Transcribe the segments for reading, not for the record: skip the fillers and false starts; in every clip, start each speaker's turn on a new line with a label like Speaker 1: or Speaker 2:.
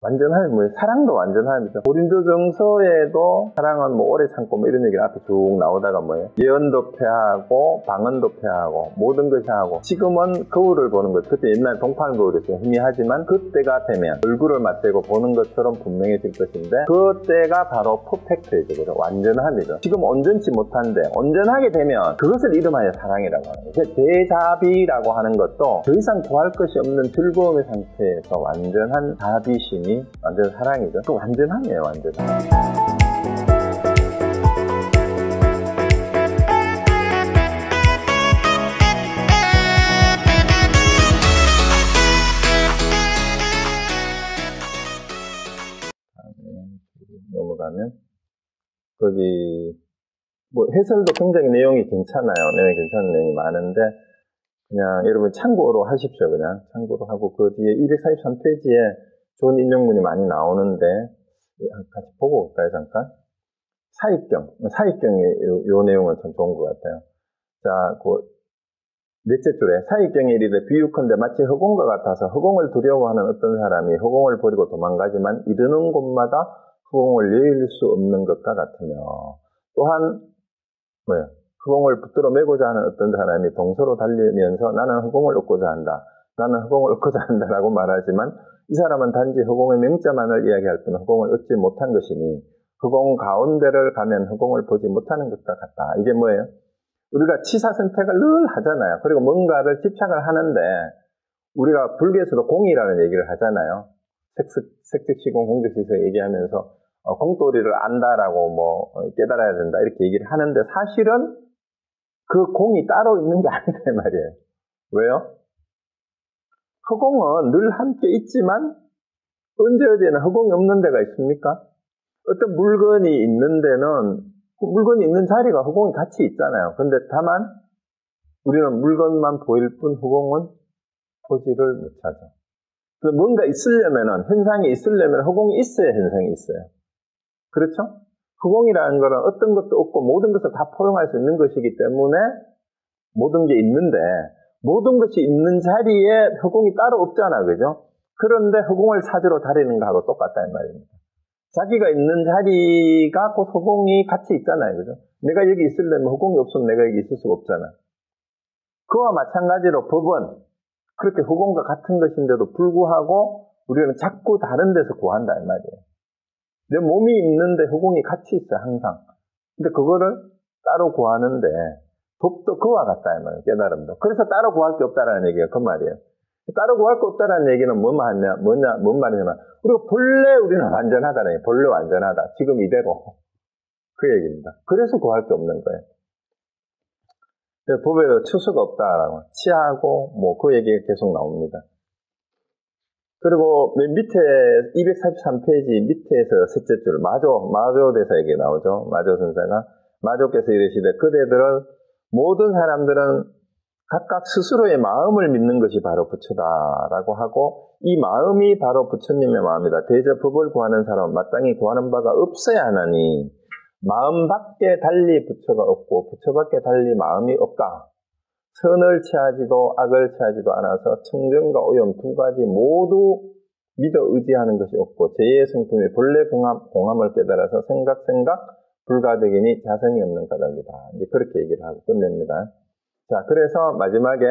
Speaker 1: 완전함이 뭐예요? 사랑도 완전함이죠. 고린도 정서에도 사랑은 뭐 오래 참고 뭐 이런 얘기가 앞에 쭉 나오다가 뭐예요? 예언도 폐하고 방언도 폐하고 모든 것이 하고, 지금은 거울을 보는 것, 그때 옛날 동판 거울이었어요. 희미하지만 그때가 되면 얼굴을 맞대고 보는 것처럼 분명해질 것인데, 그때가 바로 퍼펙트해지고 완전함이죠. 지금 온전치 못한데 온전하게 되면 그것을 이름하여 사랑이라고 하는 거예요. 대자비라고 하는 것도 더 이상 구할 것이 없는 즐거움의 상태에서 완전한 자비심이 완전 사랑이죠. 그 완전함이에요, 완전함. 넘어가면 거기 뭐 해설도 굉장히 내용이 괜찮아요. 내용이 괜찮은 내용이 많은데 그냥 여러분 참고로 하십시오. 그냥 참고로 하고, 그 뒤에 243페이지에 좋은 인용문이 많이 나오는데 같이 보고 올까요? 잠깐. 사익경의 요 내용은 참 좋은 것 같아요. 자, 그 넷째 줄에 사익경에 이르되 비유컨대 마치 허공과 같아서 허공을 두려워하는 어떤 사람이 허공을 버리고 도망가지만 이르는 곳마다 허공을 여일 수 없는 것과 같으며, 또한 허공을 붙들어 매고자 하는 어떤 사람이 동서로 달리면서 나는 허공을 얻고자 한다, 나는 허공을 얻고자 한다라고 말하지만 이 사람은 단지 허공의 명자만을 이야기할 뿐 허공을 얻지 못한 것이니 허공 가운데를 가면 허공을 보지 못하는 것과 같다. 이게 뭐예요? 우리가 취사 선택을 늘 하잖아요. 그리고 뭔가를 집착을 하는데, 우리가 불교에서도 공이라는 얘기를 하잖아요. 색즉시공 공적시서 얘기하면서 공도리를 안다라고 뭐 깨달아야 된다 이렇게 얘기를 하는데, 사실은 그 공이 따로 있는 게 아니다 이 말이에요. 왜요? 허공은 늘 함께 있지만 언제 어디에는 허공이 없는 데가 있습니까? 어떤 물건이 있는 데는 그 물건이 있는 자리가 허공이 같이 있잖아요. 근데 다만 우리는 물건만 보일 뿐 허공은 보지를 못하죠. 뭔가 있으려면은, 현상이 있으려면 허공이 있어야 현상이 있어요. 그렇죠? 허공이라는 거는 어떤 것도 없고 모든 것을 다 포용할 수 있는 것이기 때문에 모든 게 있는데, 모든 것이 있는 자리에 허공이 따로 없잖아, 그죠? 그런데 허공을 찾으러 다니는 거하고 똑같다 이 말입니다. 자기가 있는 자리가 곧 허공이 같이 있잖아요, 그죠? 내가 여기 있으려면 허공이 없으면 내가 여기 있을 수가 없잖아. 그와 마찬가지로 법은 그렇게 허공과 같은 것인데도 불구하고 우리는 자꾸 다른 데서 구한다 이 말이에요. 내 몸이 있는데 허공이 같이 있어요, 항상. 근데 그거를 따로 구하는데 법도 그와 같다 이 말이에요, 깨달음도. 그래서 따로 구할 게 없다라는 얘기가 그 말이에요. 따로 구할 게 없다라는 얘기는 뭔 말이냐면, 우리가 본래 우리는 완전하다는 얘기예요. 본래 완전하다. 지금 이대로. 그 얘기입니다. 그래서 구할 게 없는 거예요. 법에도 추수가 없다라고. 치하고, 그 얘기가 계속 나옵니다. 그리고 맨 밑에 243페이지 밑에서 셋째 줄, 마조 대사 얘기 나오죠. 마조 선사가. 마조께서 이르시되 그대들은 모든 사람들은 각각 스스로의 마음을 믿는 것이 바로 부처다라고 하고, 이 마음이 바로 부처님의 마음이다. 대저 법을 구하는 사람은 마땅히 구하는 바가 없어야 하나니 마음밖에 달리 부처가 없고 부처밖에 달리 마음이 없다. 선을 취하지도 악을 취하지도 않아서 청정과 오염 두 가지 모두 믿어 의지하는 것이 없고 제2의 성품이 본래 공함을 깨달아서 생각 불가득이니 자성이 없는 까닭이다. 이제 그렇게 얘기를 하고 끝냅니다. 자, 그래서 마지막에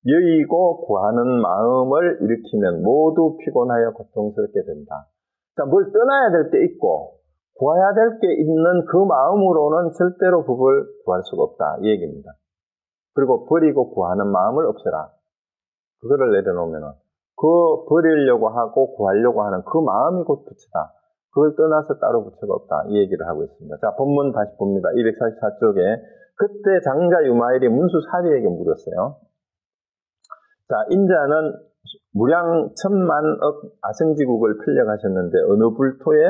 Speaker 1: 여의고 구하는 마음을 일으키면 모두 피곤하여 고통스럽게 된다. 자, 뭘 떠나야 될 게 있고 구해야 될 게 있는 그 마음으로는 절대로 법을 구할 수가 없다. 이 얘기입니다. 그리고 버리고 구하는 마음을 없애라. 그거를 내려놓으면 그 버리려고 하고 구하려고 하는 그 마음이 곧 부처다. 그걸 떠나서 따로 부처가 없다. 이 얘기를 하고 있습니다. 자, 본문 다시 봅니다. 244쪽에 그때 장자 유마일이 문수 사리에게 물었어요. 자, 인자는 무량 천만억 아승지국을 필력하셨는데 어느 불토에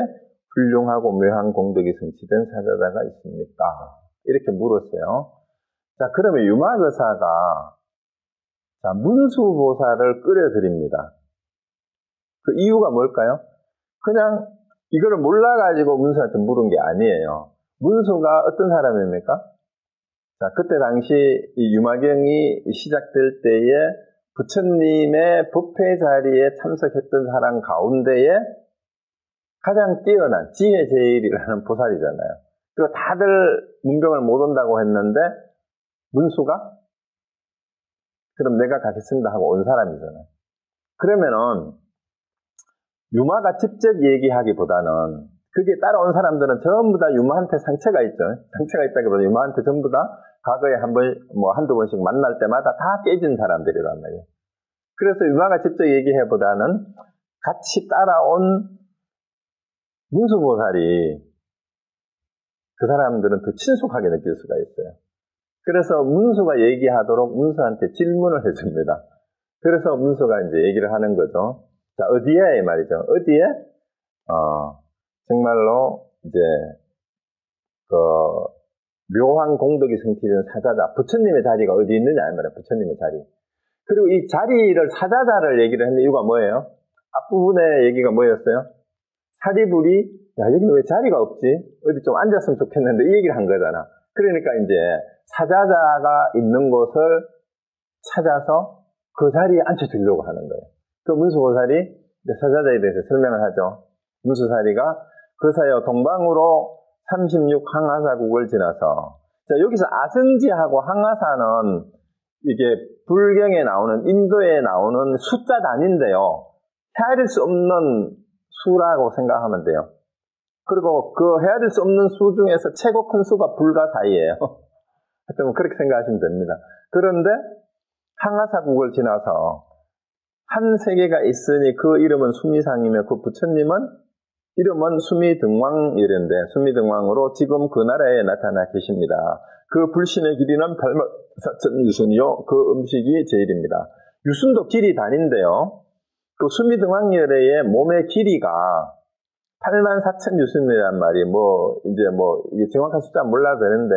Speaker 1: 훌륭하고 묘한 공덕이 성취된 사자다가 있습니까? 이렇게 물었어요. 자, 그러면 유마거사가 문수보살을 끌어들입니다. 그 이유가 뭘까요? 그냥 이거를 몰라가지고 문수한테 물은 게 아니에요. 문수가 어떤 사람입니까? 자, 그때 당시 이 유마경이 시작될 때에 부처님의 법회 자리에 참석했던 사람 가운데에 가장 뛰어난 지혜제일이라는 보살이잖아요. 그리고 다들 문병을 못 온다고 했는데 문수가 그럼 내가 가겠습니다 하고 온 사람이잖아요. 그러면은 유마가 직접 얘기하기보다는 그게 따라온 사람들은 전부 다 유마한테 상처가 있죠. 상처가 있다기보다 유마한테 전부 다 과거에 한두 번씩 만날 때마다 다 깨진 사람들이란 말이에요. 그래서 유마가 직접 얘기해보다는 같이 따라온 문수보살이 그 사람들은 더 친숙하게 느낄 수가 있어요. 그래서 문수가 얘기하도록 문수한테 질문을 해줍니다. 그래서 문수가 이제 얘기를 하는 거죠. 자, 어디에? 이 말이죠. 어디에? 정말로 이제, 묘한 공덕이 성취된 사자자, 부처님의 자리가 어디 있느냐, 이 말이에요. 부처님의 자리. 그리고 이 자리를, 사자자를 얘기를 했는 이유가 뭐예요? 앞부분의 얘기가 뭐였어요? 사리불이, 야, 여기는 왜 자리가 없지? 어디 좀 앉았으면 좋겠는데, 이 얘기를 한 거잖아. 그러니까 이제, 사자자가 있는 곳을 찾아서 그 자리에 앉혀주려고 하는 거예요. 그 문수보살이 사자자에 대해서 설명을 하죠. 문수사리가 그사여 동방으로 36 항하사국을 지나서, 자, 여기서 아승지하고 항하사는 이게 불경에 나오는, 인도에 나오는 숫자 단위인데요. 헤아릴 수 없는 수라고 생각하면 돼요. 그리고 그 헤아릴 수 없는 수 중에서 최고 큰 수가 불가사의예요. 하여튼 그렇게 생각하시면 됩니다. 그런데 항하사국을 지나서 한 세계가 있으니 그 이름은 수미상이며 그 부처님은 이름은 수미등왕이랬는데 수미등왕으로 지금 그 나라에 나타나 계십니다. 그 불신의 길이는 84,000 유순이요. 그 음식이 제일입니다. 유순도 길이 단인데요. 그 수미등왕열의 몸의 길이가 84,000 유순이란 말이 이게 정확한 숫자 몰라도 되는데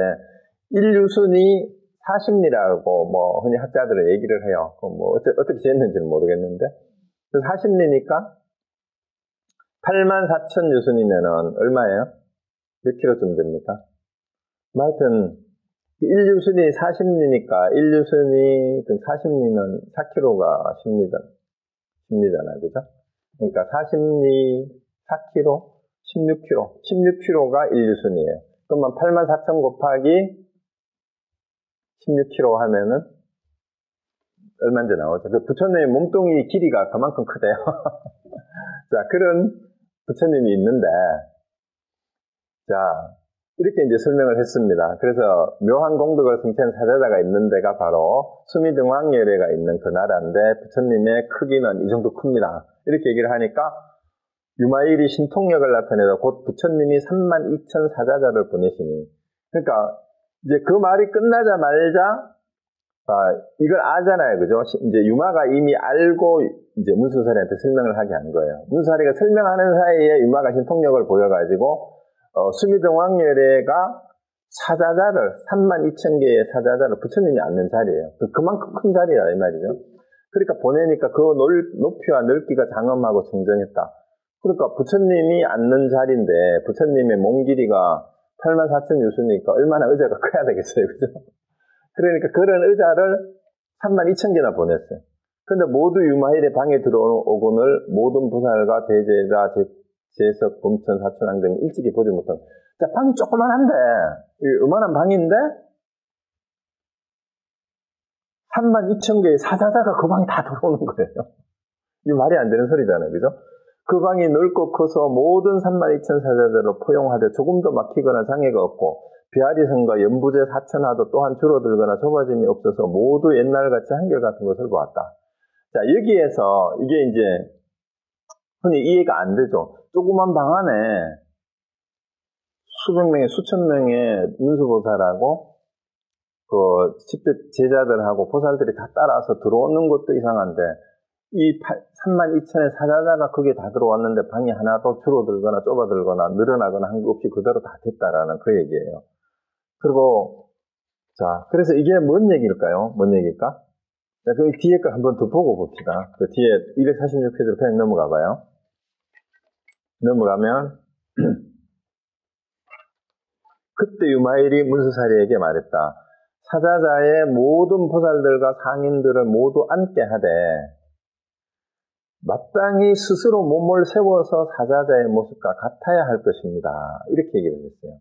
Speaker 1: 1유순이 40리라고 흔히 학자들은 얘기를 해요. 어떻게 재는지는 모르겠는데. 그래서 40리니까 84,000 유순이면은 얼마예요? 몇 킬로쯤 됩니까? 하여튼 1유순이 40리니까 1유순이 40리는 4킬로가 10리잖아요. 그죠? 그러니까 40리 4킬로 16킬로가 1유순이에요. 그러면 84,000 곱하기 16kg 하면은 얼마인지 나오죠. 그 부처님의 몸뚱이 길이가 그만큼 크대요. 자, 그런 부처님이 있는데, 자, 이렇게 이제 설명을 했습니다. 그래서 묘한 공덕을 성취한 사자자가 있는 데가 바로 수미등왕열애가 있는 그 나라인데 부처님의 크기는 이 정도 큽니다. 이렇게 얘기를 하니까 유마일이 신통력을 나타내서 곧 부처님이 32,000 사자자를 보내시니, 그러니까 이제 그 말이 끝나자마자, 이걸 아잖아요. 그죠? 이제 유마가 이미 알고 이제 문수사리한테 설명을 하게 한 거예요. 문수사리가 설명하는 사이에 유마가 신통력을 보여가지고, 수미등왕열애가 사자자를, 32,000개의 사자자를 부처님이 앉는 자리예요. 그만큼 큰 자리라, 이 말이죠. 그러니까 보내니까 그 높이와 넓기가 장엄하고 정정했다. 그러니까 부처님이 앉는 자리인데, 부처님의 몸 길이가 84,000 유수니까 얼마나 의자가 커야 되겠어요. 그죠? 그러니까 그런 의자를 32,000개나 보냈어요. 근데 모두 유마일의 방에 들어오고는 모든 부살과 대제자, 제석, 범천, 사천왕 등 일찍이 보지 못한. 자, 방이 조그만한데, 요만한 방인데, 32,000개의 사자자가 그 방에 다 들어오는 거예요. 이게 말이 안 되는 소리잖아요. 그죠? 그 방이 넓고 커서 모든 32,000 사자자를 포용하되 조금도 막히거나 장애가 없고 비아리성과 연부제 사천하도 또한 줄어들거나 좁아짐이 없어서 모두 옛날같이 한결같은 것을 보았다. 자, 여기에서 이게 이제 흔히 이해가 안 되죠. 조그만 방 안에 수백 명의 수천 명의 문수보살하고 그 10대 제자들하고 보살들이 다 따라서 들어오는 것도 이상한데 이 32,000의 사자자가 그게 다 들어왔는데 방이 하나도 줄어들거나 좁아들거나 늘어나거나 한 거 없이 그대로 다 됐다라는 그 얘기예요. 그리고 자, 그래서 이게 뭔 얘기일까요? 뭔 얘기일까? 자, 그 뒤에 걸 한번 더 보고 봅시다. 그 뒤에 246페이지로 그냥 넘어가 봐요. 넘어가면 그때 유마일이 문수사리에게 말했다. 사자자의 모든 보살들과 상인들을 모두 앉게 하되 마땅히 스스로 몸을 세워서 사자자의 모습과 같아야 할 것입니다. 이렇게 얘기를 했어요.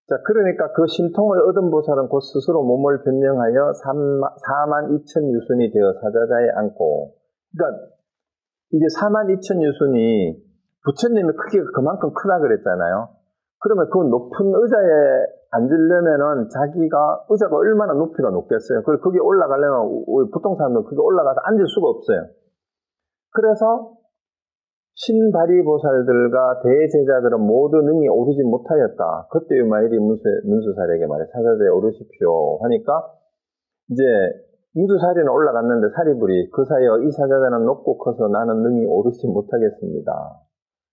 Speaker 1: 자, 그러니까 그 신통을 얻은 보살은 곧 스스로 몸을 변경하여 42,000 유순이 되어 사자자에 앉고, 그러니까 이게 42,000 유순이 부처님의 크기가 그만큼 크다 그랬잖아요. 그러면 그 높은 의자에 앉으려면은 자기가 의자가 얼마나 높이가 높겠어요. 그리고 거기 올라가려면 보통 사람들은 거기 올라가서 앉을 수가 없어요. 그래서 신바리 보살들과 대제자들은 모두 능히 오르지 못하였다. 그때 유마일이 문수사리에게 말해 사자자에 오르십시오 하니까 이제 문수사리는 올라갔는데 사리불이 그 사이에 이 사자자는 높고 커서 나는 능히 오르지 못하겠습니다.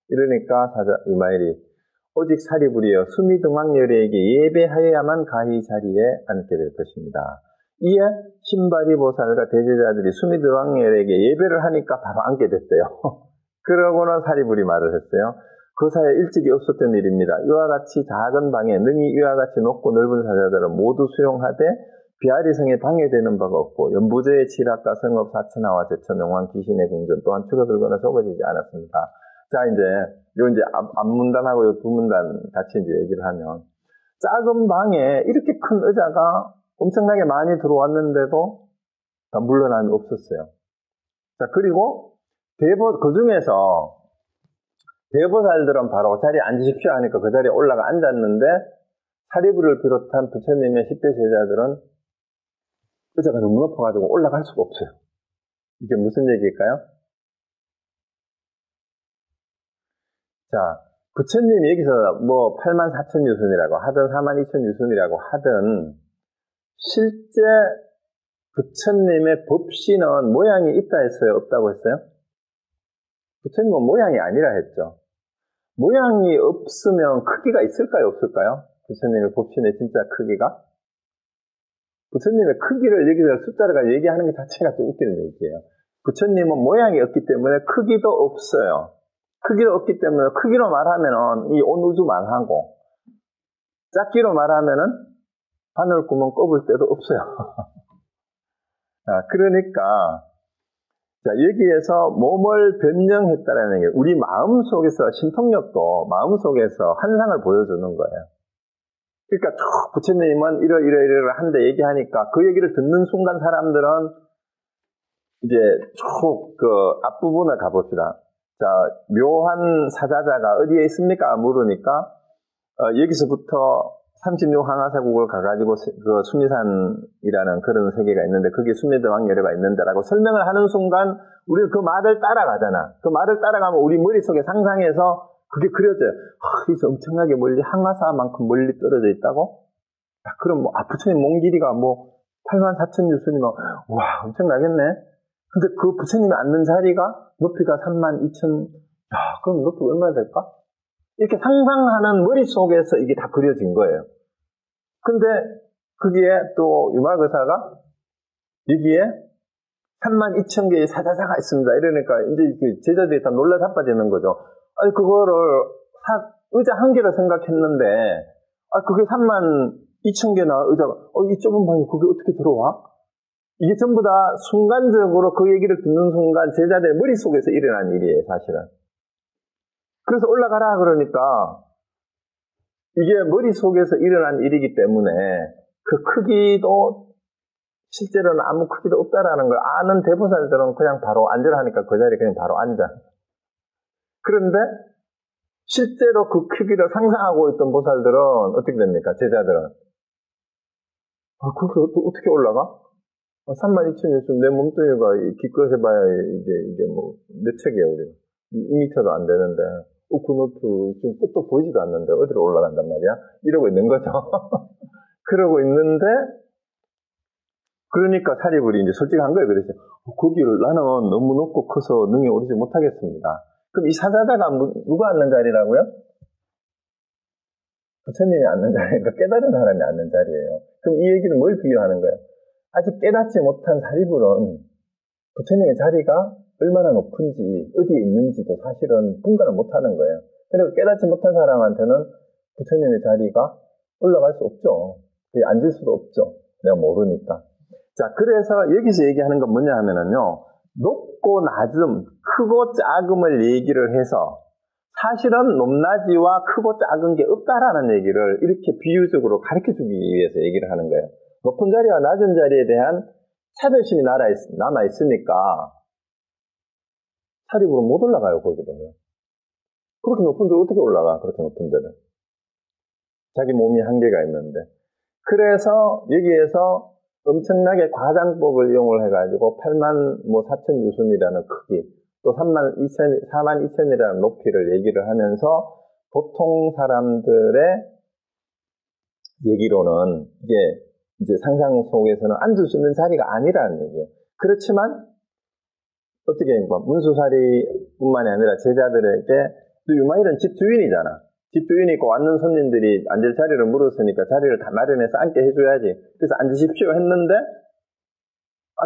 Speaker 1: 이러니까 유마일이 오직 사리불이여 수미등왕열애에게 예배하여야만 가히 자리에 앉게 될 것입니다. 이에 신바리 보살과 대제자들이 수미등왕열애에게 예배를 하니까 바로 앉게 됐대요. 그러고는 사리불이 말을 했어요. 그 사이에 일찍이 없었던 일입니다. 이와 같이 작은 방에 능히 이와 같이 높고 넓은 사자들은 모두 수용하되 비아리성에 방해되는 바가 없고 연부제의 지락과 성업 사천하와 제천 영왕 귀신의 궁전 또한 줄어들거나 적어지지 않았습니다. 자, 이제 앞문단하고 요 두 문단 같이 이제 얘기를 하면, 작은 방에 이렇게 큰 의자가 엄청나게 많이 들어왔는데도 다 물러남이 없었어요. 자, 그리고 그 중에서 대보살들은 바로 자리에 앉으십시오 하니까 그 자리에 올라가 앉았는데, 사리불을 비롯한 부처님의 10대 제자들은 의자가 너무 높아가지고 올라갈 수가 없어요. 이게 무슨 얘기일까요? 자, 부처님이 여기서 뭐 84,000 유순이라고 하든 42,000 유순이라고 하든 실제 부처님의 법신은 모양이 있다 했어요? 없다고 했어요? 부처님은 모양이 아니라 했죠. 모양이 없으면 크기가 있을까요? 없을까요? 부처님의 법신의 진짜 크기가? 부처님의 크기를 여기서 숫자를 얘기하는 것 자체가 좀 웃기는 얘기예요. 부처님은 모양이 없기 때문에 크기도 없어요. 크기도 없기 때문에 크기로 말하면은 이 온 우주 말하고 작기로 말하면은 바늘구멍 꼽을 데도 없어요. 그러니까 자, 여기에서 몸을 변형했다라는 게 우리 마음속에서 신통력도 마음속에서 환상을 보여주는 거예요. 그러니까 쭉 부처님은 이러 한데 얘기하니까 그 얘기를 듣는 순간 사람들은 이제 쭉 그 앞부분을 가봅시다. 자, 묘한 사자자가 어디에 있습니까? 물으니까 여기서부터 36항하사국을 가가지고 그 수미산이라는 그런 세계가 있는데 그게 수미등왕열애가 있는데라고 설명을 하는 순간 우리는 그 말을 따라가잖아. 그 말을 따라가면 우리 머릿속에 상상해서 그게 그려져요. 여기서 엄청나게 멀리 항하사만큼 멀리 떨어져 있다고? 그럼 뭐 부처님 몸 길이가 뭐 84,000 유순이면 와 엄청나겠네. 근데 그 부처님이 앉는 자리가 높이가 32,000, 그럼 높이가 얼마나 될까? 이렇게 상상하는 머릿속에서 이게 다 그려진 거예요. 근데 거기에 또 유마거사가 여기에 32,000개의 사자자가 있습니다. 이러니까 이제 제자들이 다 놀라 자빠지는 거죠. 아니, 그거를 의자 한 개를 생각했는데, 그게 32,000개나 의자가, 이 좁은 방에 그게 어떻게 들어와? 이게 전부 다 순간적으로 그 얘기를 듣는 순간 제자들의 머릿속에서 일어난 일이에요, 사실은. 그래서 올라가라 그러니까 이게 머릿속에서 일어난 일이기 때문에 그 크기도 실제로는 아무 크기도 없다라는 걸 아는 대보살들은 그냥 바로 앉으라 하니까 그 자리에 그냥 바로 앉아. 그런데 실제로 그 크기를 상상하고 있던 보살들은 어떻게 됩니까? 제자들은. 그게 어떻게 올라가? 32,000 유순 내 몸뚱이가 기껏 해봐야 이게 뭐 몇 척이에요, 우리가. 2m도 안 되는데, 그 높이 지금 끝도 보이지도 않는데 어디로 올라간단 말이야? 이러고 있는 거죠. 그러고 있는데, 그러니까 사리불이 이제 솔직한 거예요. 그래서 거기를 나는 너무 높고 커서 능히 오르지 못하겠습니다. 그럼 이 사자자가 누가 앉는 자리라고요? 부처님이 앉는 자리니까 깨달은 사람이 앉는 자리예요. 그럼 이 얘기는 뭘 비교하는 거예요? 아직 깨닫지 못한 사리불은 부처님의 자리가 얼마나 높은지 어디에 있는지도 사실은 분간을 못하는 거예요. 그리고 깨닫지 못한 사람한테는 부처님의 자리가 올라갈 수 없죠. 앉을 수도 없죠. 내가 모르니까. 자, 그래서 여기서 얘기하는 건 뭐냐 하면은요, 높고 낮음, 크고 작음을 얘기를 해서 사실은 높낮이와 크고 작은 게 없다라는 얘기를 이렇게 비유적으로 가르쳐주기 위해서 얘기를 하는 거예요. 높은 자리와 낮은 자리에 대한 차별심이 남아있으니까 사립으로 못 올라가요, 거기를. 그렇게 높은 데 어떻게 올라가, 그렇게 높은 데는. 자기 몸이 한계가 있는데. 그래서 여기에서 엄청나게 과장법을 이용을 해가지고 8만 4천 유순이라는 크기, 또 4만 2천이라는 높이를 얘기를 하면서 보통 사람들의 얘기로는 이게 이제 상상 속에서는 앉을 수 있는 자리가 아니라는 얘기예요. 그렇지만 어떻게 문수사리뿐만이 아니라 제자들에게 또 유마일은 집 주인이잖아. 집 주인이 있고 왔는 손님들이 앉을 자리를 물었으니까 자리를 다 마련해서 앉게 해줘야지. 그래서 앉으십시오 했는데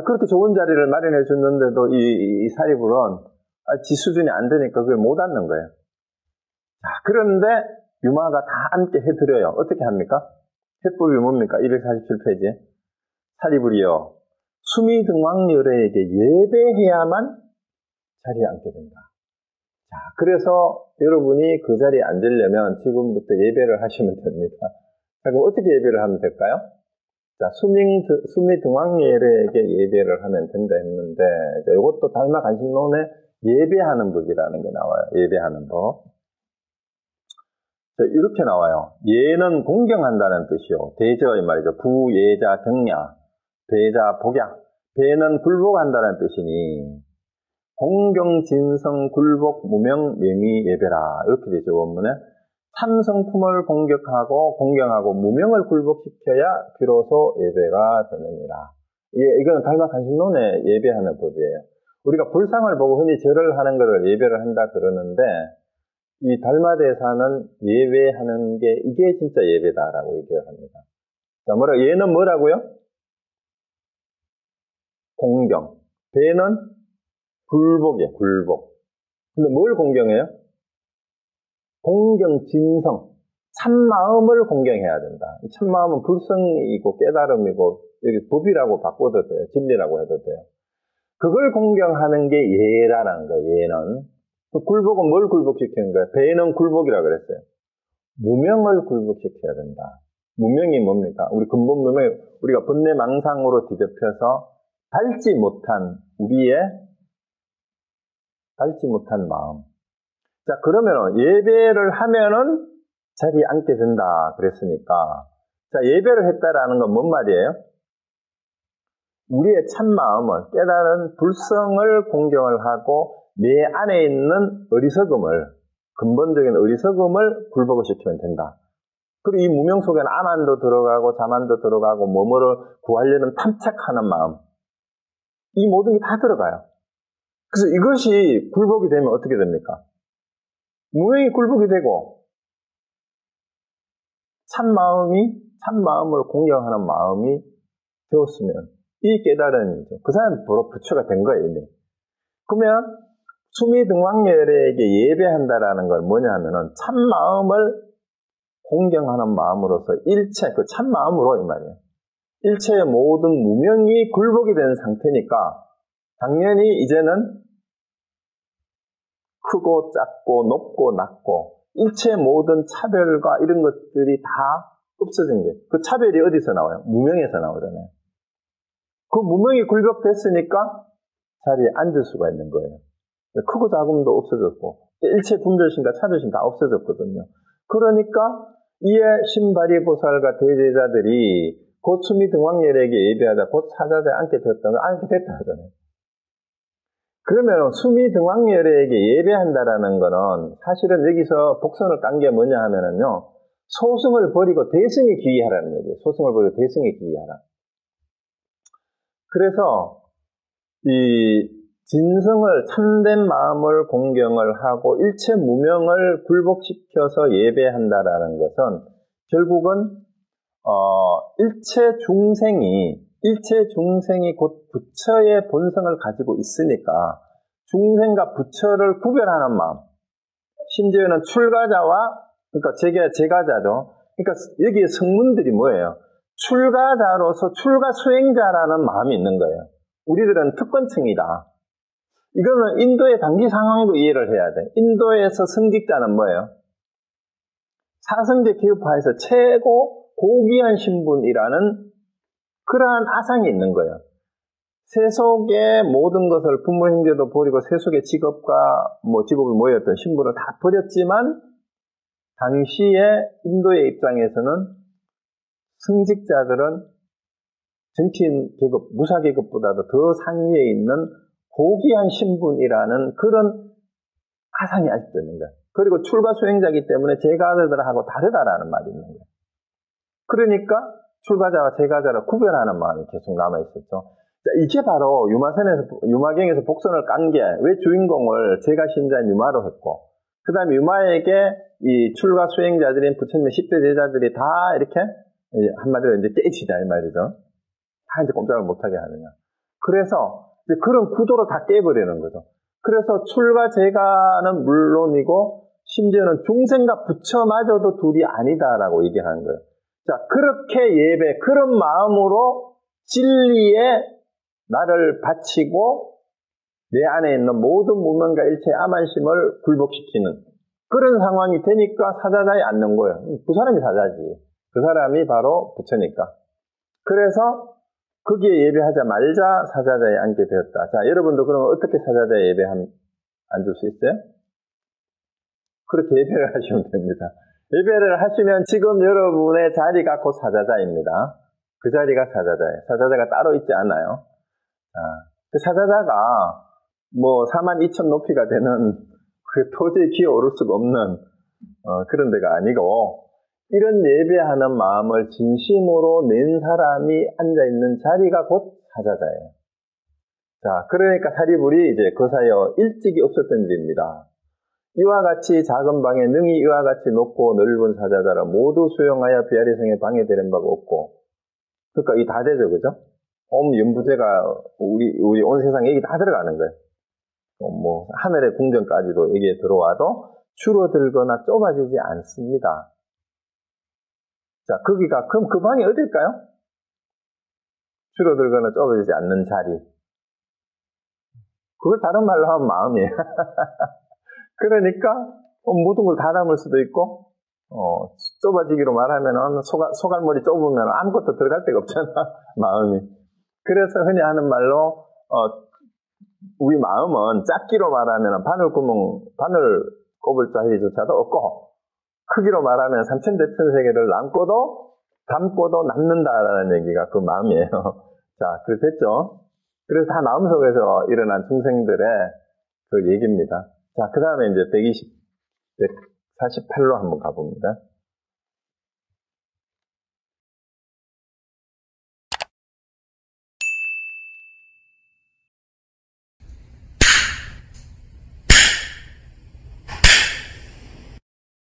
Speaker 1: 그렇게 좋은 자리를 마련해 줬는데도 이 사리불은 지 수준이 안 되니까 그걸 못 앉는 거예요. 자, 그런데 유마가 다 앉게 해드려요. 어떻게 합니까? 해법이 뭡니까? 247페이지에 사리불이요, 수미등왕열애에게 예배해야만 자리에 앉게 된다. 자, 그래서 여러분이 그 자리에 앉으려면 지금부터 예배를 하시면 됩니다. 자, 그럼 어떻게 예배를 하면 될까요? 자, 수미등왕열애에게 예배를 하면 된다 했는데, 이것도 달마 간심론에 예배하는 법이라는 게 나와요. 예배하는 법. 자, 이렇게 나와요. 예는 공경한다는 뜻이요. 대저, 이 말이죠. 부, 예자, 경야, 배자, 복야. 배는 굴복한다는 뜻이니, 공경, 진성, 굴복, 무명, 명의, 예배라. 이렇게 되죠, 원문에. 참성품을 공경하고 무명을 굴복시켜야 비로소 예배가 되느니라. 이건 달마 간심론에 예배하는 법이에요. 우리가 불상을 보고 흔히 절을 하는 것을 예배를 한다 그러는데, 이 달마대사는 예배하는 게 이게 진짜 예배다라고 얘기를 합니다. 자, 예는 뭐라고요? 공경. 배는 굴복이에요, 굴복. 근데 뭘 공경해요? 공경, 진성. 참마음을 공경해야 된다. 이 참마음은 불성이고 깨달음이고, 여기 법이라고 바꿔도 돼요. 진리라고 해도 돼요. 그걸 공경하는 게 예라는 거예요, 예는. 굴복은 뭘 굴복시키는 거예요? 배는 굴복이라고 그랬어요. 무명을 굴복시켜야 된다. 무명이 뭡니까? 우리 근본 무명, 우리가 번뇌망상으로 뒤덮여서 닳지 못한 마음. 자, 그러면 예배를 하면은 자리에 앉게 된다 그랬으니까, 자, 예배를 했다라는 건 뭔 말이에요? 우리의 참마음을, 깨달은 불성을 공경을 하고 내 안에 있는 어리석음을, 근본적인 어리석음을 굴복을 시키면 된다. 그리고 이 무명 속에는 암안도 들어가고 자만도 들어가고 뭐뭐를 구하려는 탐색하는 마음, 이 모든 게 다 들어가요. 그래서 이것이 굴복이 되면 어떻게 됩니까? 무명이 굴복이 되고 참마음을 공경하는 마음이 되었으면 이 깨달음이죠. 그 사람이 바로 부처가 된 거예요, 이미. 그러면 수미등왕열애에게 예배한다라는 건 뭐냐 하면은 참마음을 공경하는 마음으로서 일체, 그 참마음으로 이 말이에요. 일체의 모든 무명이 굴복이 된 상태니까 당연히 이제는 크고 작고 높고 낮고 일체의 모든 차별과 이런 것들이 다 없어진 게, 그 차별이 어디서 나와요? 무명에서 나오잖아요. 그 무명이 굴복됐으니까 자리에 앉을 수가 있는 거예요. 크고 작음도 없어졌고 일체 분별심과 차별심 다 없어졌거든요. 그러니까 이에 신바리보살과 대제자들이 곧 수미등왕열애에게 예배하자, 곧 사자자에 앉게 됐다 하잖아요. 그러면 수미등왕열애에게 예배한다라는 거는 사실은 여기서 복선을 깐 게 뭐냐 하면은요, 소승을 버리고 대승에 기이하라는 얘기예요. 소승을 버리고 대승에 기이하라. 그래서 이 진성을, 참된 마음을 공경을 하고 일체 무명을 굴복시켜서 예배한다라는 것은 결국은 일체 중생이 곧 부처의 본성을 가지고 있으니까 중생과 부처를 구별하는 마음, 심지어는 출가자와, 그러니까 제가자죠. 그러니까 여기에 성문들이 뭐예요? 출가자로서 출가 수행자라는 마음이 있는 거예요. 우리들은 특권층이다. 이거는 인도의 당시 상황도 이해를 해야 돼. 인도에서 성직자는 뭐예요? 사성제 기업화에서 최고 고귀한 신분이라는 그러한 아상이 있는 거예요. 세속의 모든 것을 부모 형제도 버리고 세속의 직업이 모였던 신분을 다 버렸지만 당시에 인도의 입장에서는 성직자들은 정치인 계급, 무사 계급보다도 더 상위에 있는 고귀한 신분이라는 그런 가상이 아직도 있는 거예요. 그리고 출가 수행자이기 때문에 제가자들하고 다르다라는 말이 있는 거예요. 그러니까 출가자와 제가자를 구별하는 마음이 계속 남아있었죠. 자, 이게 바로 유마경에서 복선을 깐 게 왜 주인공을 제가 신자인 유마로 했고, 그 다음에 유마에게 이 출가 수행자들인 부처님의 10대 제자들이 다 이렇게 한마디로 이제 깨치자 이 말이죠. 다 이제 꼼짝을 못하게 하느냐. 그래서 이제 그런 구도로 다 깨버리는 거죠. 그래서 출가 제가는 물론이고 심지어는 중생과 부처마저도 둘이 아니다라고 얘기하는 거예요. 자, 그렇게 예배, 그런 마음으로 진리에 나를 바치고 내 안에 있는 모든 무명과 일체의 암한심을 굴복시키는 그런 상황이 되니까 사자자에 앉는 거예요. 그 사람이 사자지. 그 사람이 바로 부처니까. 그래서 거기에 예배하자 말자 사자자에 앉게 되었다. 자, 여러분도 그러면 어떻게 사자자에 앉을 수 있어요? 그렇게 예배를 하시면 됩니다. 예배를 하시면 지금 여러분의 자리가 곧 사자자입니다. 그 자리가 사자자예요. 사자자가 따로 있지 않아요. 그 사자자가 42,000 높이가 되는 도저히 기어오를 수가 없는 그런 데가 아니고 이런 예배하는 마음을 진심으로 낸 사람이 앉아있는 자리가 곧 사자자예요. 자, 그러니까 사리불이 이제 그 사이에 일찍이 없었던 일입니다. 이와 같이 작은 방에 능히 이와 같이 높고 넓은 사자자를 모두 수용하여 비아리성에 방해되는 바가 없고, 그러니까 이 다 되죠, 그죠? 연부제가 우리 온 세상에 여기 다 들어가는 거예요. 하늘의 궁전까지도 여기에 들어와도 줄어들거나 좁아지지 않습니다. 자, 그럼 그 방이 어딜까요? 줄어들거나 좁아지지 않는 자리. 그걸 다른 말로 하면 마음이에요. 그러니까 모든 걸 다 담을 수도 있고 좁아지기로 말하면 소갈머리 좁으면 아무것도 들어갈 데가 없잖아. 마음이. 그래서 흔히 하는 말로 우리 마음은 작기로 말하면 바늘 꼽을 자리조차도 없고 크기로 말하면 삼천대천세계를 담고도 남는다라는 얘기가 그 마음이에요. 자, 그렇게 됐죠? 그래서 다 마음속에서 일어난 중생들의 그 얘기입니다. 자, 그 다음에 이제 148로 한번 가봅니다.